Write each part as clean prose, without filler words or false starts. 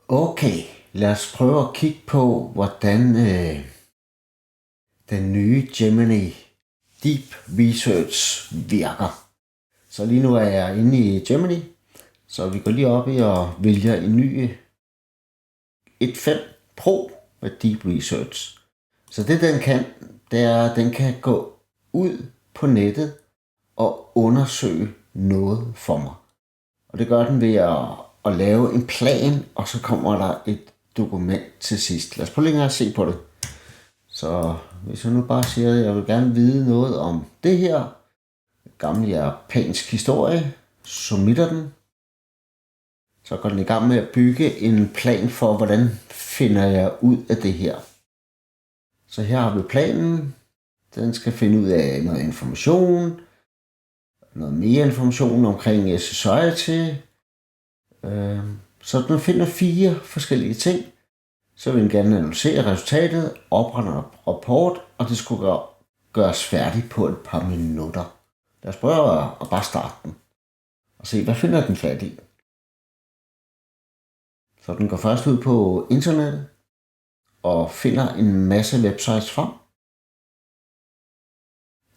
Okay, lad os prøve at kigge på, hvordan den nye Gemini Deep Research virker. Så lige nu er jeg inde i Gemini, så vi går lige op i og vælger en ny 1.5 Pro med Deep Research. Så det den kan, det er, at den kan gå ud på nettet og undersøge noget for mig. Og det gør den ved at lave en plan, og så kommer der et dokument til sidst. Lad os prøve at se på det. Så hvis jeg nu bare siger, at jeg vil gerne vide noget om det her, gammel japansk historie, submitter den. Så går den i gang med at bygge en plan for, hvordan finder jeg ud af det her. Så her har vi planen. Den skal finde ud af noget information, noget mere information omkring society. Så den finder 4 forskellige ting. Så vil den gerne analysere resultatet, oprette en rapport, og det skulle gøres færdigt på et par minutter. Lad os prøve at bare starte den og se, hvad finder den fat i. Så den går først ud på internettet og finder en masse websites frem.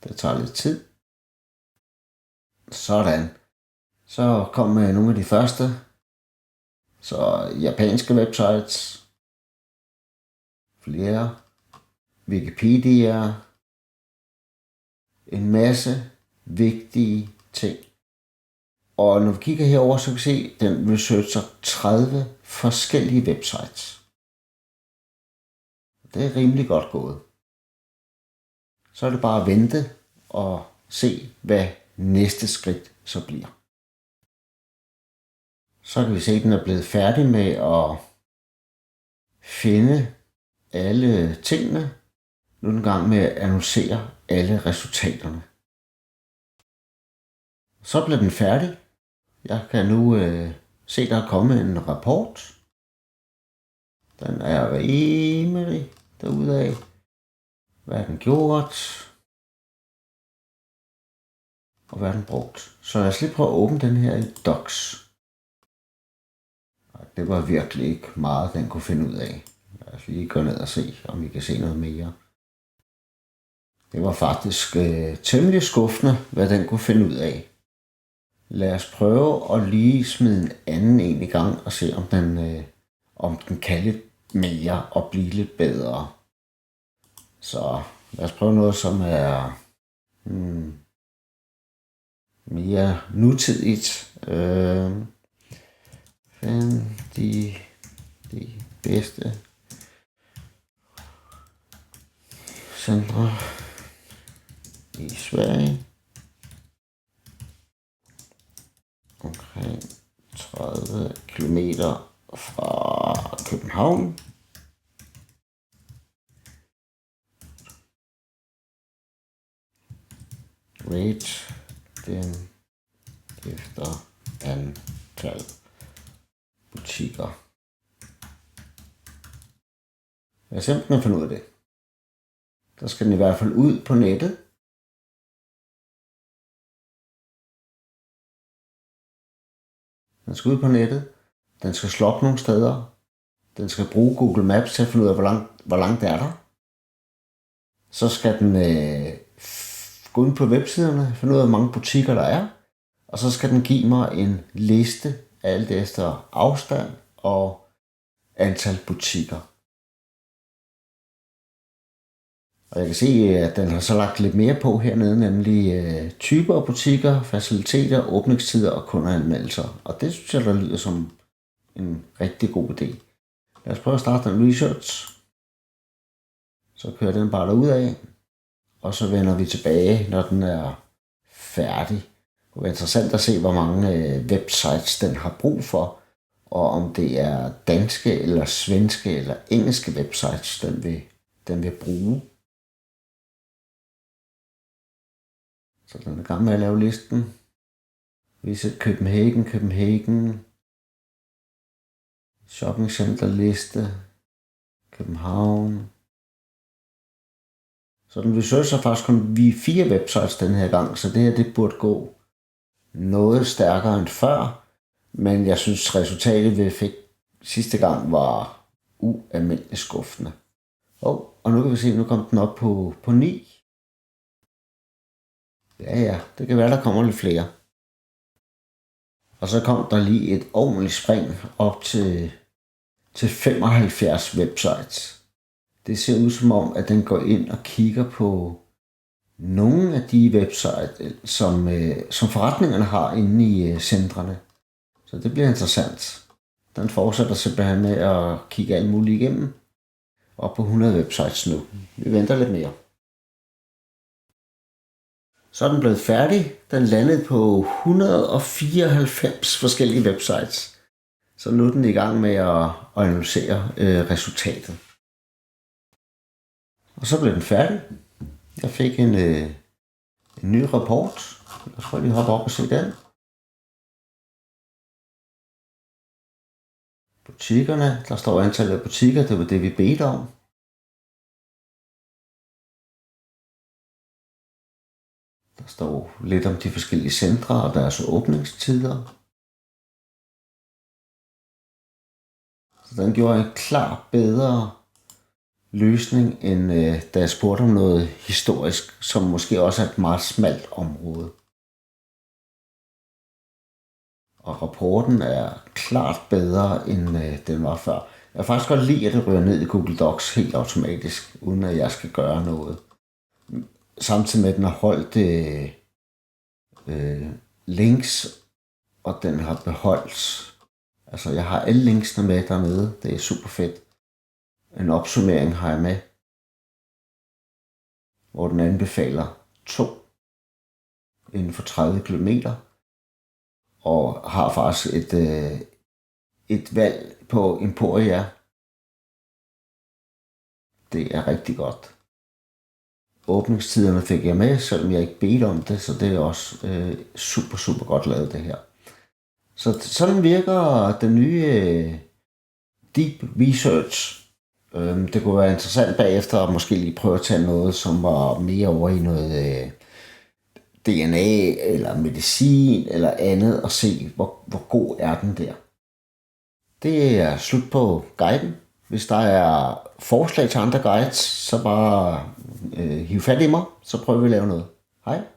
Det tager lidt tid. Sådan. Så kommer nogle af de første. Så japanske websites. Flere. Wikipedia. En masse vigtige ting. Og når vi kigger herover, så kan vi se, at den researcher 30 forskellige websites. Det er rimelig godt gået. Så er det bare at vente og se, hvad næste skridt så bliver. Så kan vi se, at den er blevet færdig med at finde alle tingene. Nu er den i gang med at analysere alle resultaterne. Så bliver den færdig. Jeg kan nu se, der er kommet en rapport. Den er rimelig derudaf. Hvad har den gjort? Og hvad har den brugt? Så lad os lige prøve at åbne den her i Docs. Det var virkelig ikke meget, den kunne finde ud af. Lad os lige gå ned og se, om vi kan se noget mere. Det var faktisk temmelig skuffende, hvad den kunne finde ud af. Lad os prøve at lige smide en anden en i gang og se, om den kan lidt mere og blive lidt bedre. Så lad os prøve noget, som er mere nutidigt. Find de bedste centre i Sverige omkring 30 kilometer fra København. Rate dem efter antal butikker. Jeg er simpelthen fundet ud af det. Der skal den i hvert fald ud på nettet. Den skal ud på nettet. Den skal slå op nogle steder. Den skal bruge Google Maps til at finde ud af, hvor langt det er der. Så skal den gå ind på websiderne, finde ud af, hvor mange butikker der er. Og så skal den give mig en liste, alt efter afstand og antal butikker. Og jeg kan se, at den har så lagt lidt mere på hernede, nemlig typer af butikker, faciliteter, åbningstider og kundeanmeldelser. Og det synes jeg, der lyder som en rigtig god idé. Lad os prøve at starte den research. Så kører den bare derudad, og så vender vi tilbage, når den er færdig. Det er interessant at se, hvor mange websites den har brug for, og om det er danske eller svenske eller engelske websites, den vil bruge. Så den er i gang med at lave listen. Visit Copenhagen. Shopping center liste. København. Så den researcher faktisk kun 4 websites den her gang, så det her det burde gå noget stærkere end før. Men jeg synes resultatet sidste gang var ualmindelig skuffende. Og nu kan vi se, nu kom den op på 9. Ja, det kan være, der kommer lidt flere. Og så kom der lige et ordentligt spring op til 75 websites. Det ser ud som om, at den går ind og kigger på nogle af de websites, som forretningerne har inde i centrene. Så det bliver interessant. Den fortsætter simpelthen med at kigge alt muligt igennem. Op på 100 websites nu. Vi venter lidt mere. Så er den blevet færdig. Den landede på 194 forskellige websites. Så nu er den i gang med at analysere resultatet. Og så blev den færdig. Jeg fik en ny rapport. Jeg tror lige hoppe op og se den. Butikkerne. Der står antallet af butikker. Det var det, vi bedte om. Der står lidt om de forskellige centre og deres åbningstider. Så den gjorde en klar bedre løsning, end da jeg spurgte om noget historisk, som måske også er et meget smalt område. Og rapporten er klart bedre, end den var før. Jeg kan faktisk godt lide, at det ryger ned i Google Docs helt automatisk, uden at jeg skal gøre noget. Samtidig med, at den har holdt links, og den har beholdt. Altså, jeg har alle linksene med dernede. Det er super fedt. En opsummering har jeg med, hvor den anbefaler 2 inden for 30 km, og har faktisk et valg på Emporia. Det er rigtig godt. Åbningstiderne fik jeg med, selvom jeg ikke bedte om det, så det er også super godt lavet det her. Så sådan virker den nye Deep Research. Det kunne være interessant bagefter at måske lige prøve at tage noget, som var mere over i noget DNA eller medicin eller andet, og se, hvor god er den der. Det er slut på guiden. Hvis der er forslag til andre guides, så bare hiv fat i mig, så prøver vi at lave noget. Hej!